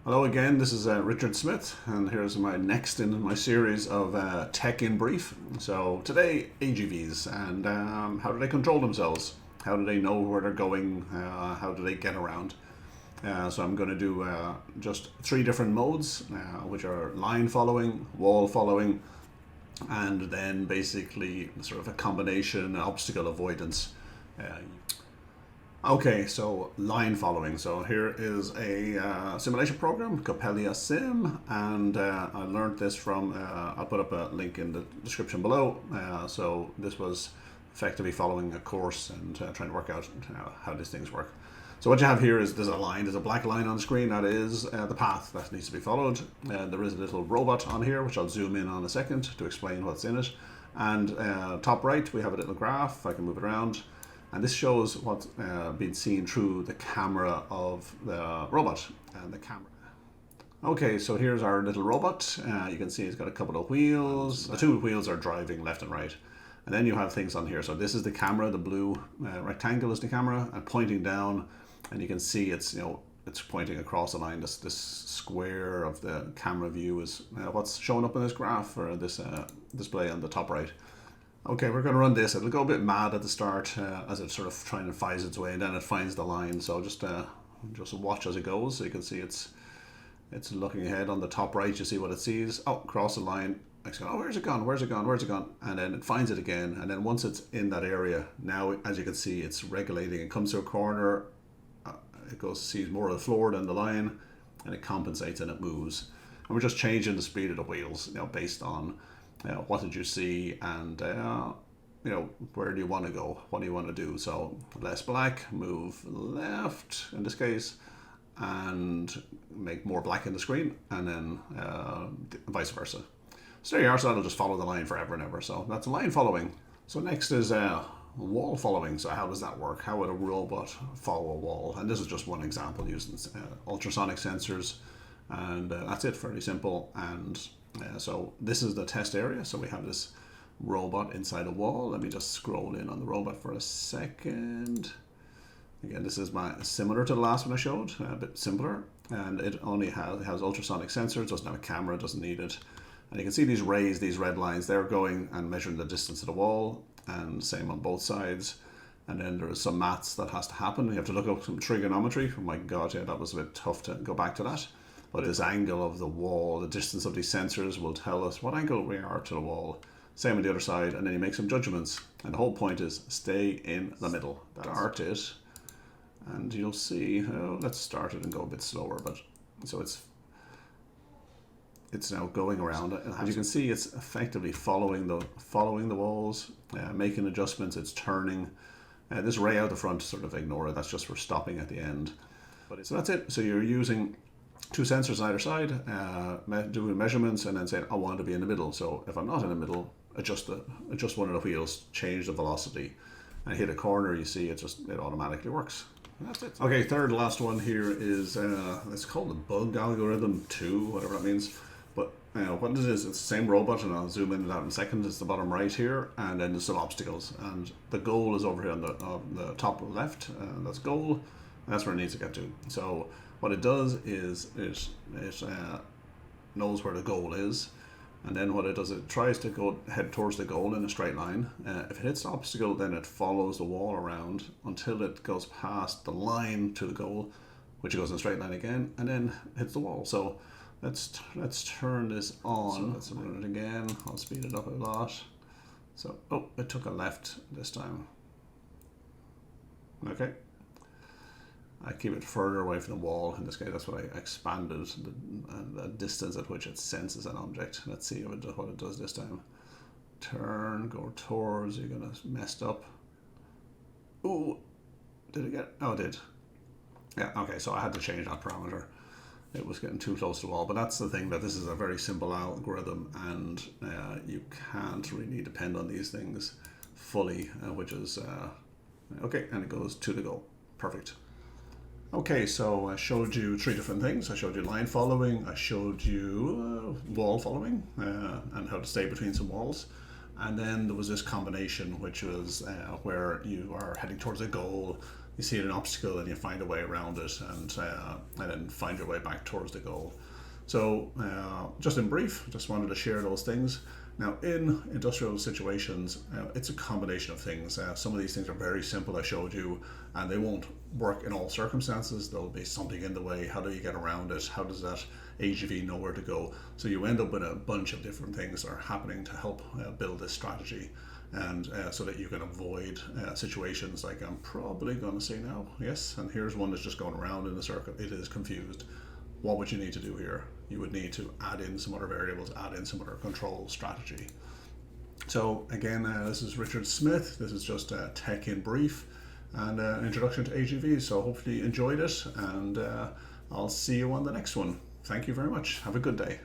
Hello again, this is Richard Smith, and here's my next in my series of Tech in Brief. So today, AGVs, and how do they control themselves? How do they know where they're going? How do they get around? So I'm going to do just three different modes, which are line following, wall following, and then basically sort of a combination obstacle avoidance. Uh, Okay, so line following. So here is a simulation program, Copelia Sim, and I learned this from, I'll put up a link in the description below. So this was effectively following a course and trying to work out how these things work. So what you have here is there's a black line on the screen that is the path that needs to be followed. There is a little robot on here, which I'll zoom in on a second to explain what's in it. And top right, we have a little graph. I can move it around. And this shows what's been seen through the camera of the robot and the camera. Okay, so here's our little robot. You can see it's got a couple of wheels. The two wheels are driving left and right. And then you have things on here. So this is the camera, the blue rectangle is the camera, and pointing down. And you can see it's pointing across the line. This square of the camera view is what's showing up in this graph or this display on the top right. Okay, we're going to run this. It'll go a bit mad at the start as it sort of trying to find its way, and then it finds the line. So just watch as it goes. So you can see it's looking ahead on the top right. You see what it sees. Oh, cross the line. It's going, oh, where's it gone? Where's it gone? Where's it gone? And then it finds it again. And then once it's in that area, now as you can see, it's regulating. It comes to a corner. It sees more of the floor than the line, and it compensates and it moves. And we're just changing the speed of the wheels, based on. What did you see, and where do you want to go? What do you want to do? So less black, move left in this case, and make more black in the screen, and then vice versa. So there you are. So that'll just follow the line forever and ever. So that's line following. So next is wall following. So how does that work? How would a robot follow a wall? And this is just one example using ultrasonic sensors, and that's it. Fairly simple. And so this is the test area. So we have this robot inside a wall. Let me just scroll in on the robot for a second. Again, this is similar to the last one I showed, a bit simpler, and it only has ultrasonic sensors. Doesn't have a camera, doesn't need it. And you can see these rays, these red lines. They're going and measuring the distance of the wall, and same on both sides. And then there is some maths that has to happen. You have to look up some trigonometry. Oh my God, yeah, that was a bit tough to go back to that. But this angle of the wall, the distance of these sensors will tell us what angle we are to the wall. Same on the other side, and then you make some judgments. And the whole point is stay in the middle. Start it, and you'll see. Let's start it and go a bit slower. But so it's now going around. As you can see, it's effectively following the walls, making adjustments. It's turning. This ray out the front, sort of ignore it. That's just for stopping at the end. So that's it. So you're using two sensors on either side, doing measurements, and then saying I want to be in the middle. So if I'm not in the middle, adjust one of the wheels, change the velocity, and hit a corner. You see, it automatically works. And that's it. Okay, third last one here is it's called the bug algorithm 2, whatever that means. But what it is, it's the same robot, and I'll zoom in on that in a second. It's the bottom right here, and then there's some obstacles, and the goal is over here on the top left. That's goal, and that's where it needs to get to. So what it does is it knows where the goal is, and then what it does, it tries to head towards the goal in a straight line. If it hits the obstacle, then it follows the wall around until it goes past the line to the goal, which goes in a straight line again, and then hits the wall. So let's turn this on. So let's run it again. I'll speed it up a lot. So it took a left this time. Okay. I keep it further away from the wall. In this case, that's what I expanded, the distance at which it senses an object. Let's see what it does this time. Turn, go towards, you're gonna messed up. Ooh, did it get, oh it did. Yeah, okay, so I had to change that parameter. It was getting too close to the wall, but that's the thing, that this is a very simple algorithm, and you can't really depend on these things fully, which is, okay, and it goes to the goal. Perfect. Okay, so I showed you three different things. I showed you line following, I showed you wall following, and how to stay between some walls. And then there was this combination, which was where you are heading towards a goal, you see an obstacle and you find a way around it, and then find your way back towards the goal. So just in brief, just wanted to share those things. Now, in industrial situations, it's a combination of things. Some of these things are very simple, I showed you, and they won't work in all circumstances. There'll be something in the way. How do you get around it? How does that AGV know where to go? So you end up with a bunch of different things that are happening to help build this strategy, and so that you can avoid situations like I'm probably going to say now. Yes, and here's one that's just going around in the circle. It is confused. What would you need to do here? You would need to add in some other variables, add in some other control strategy. So again, this is Richard Smith. This is just tech in brief and an introduction to AGVs. So hopefully you enjoyed it, and I'll see you on the next one. Thank you very much. Have a good day.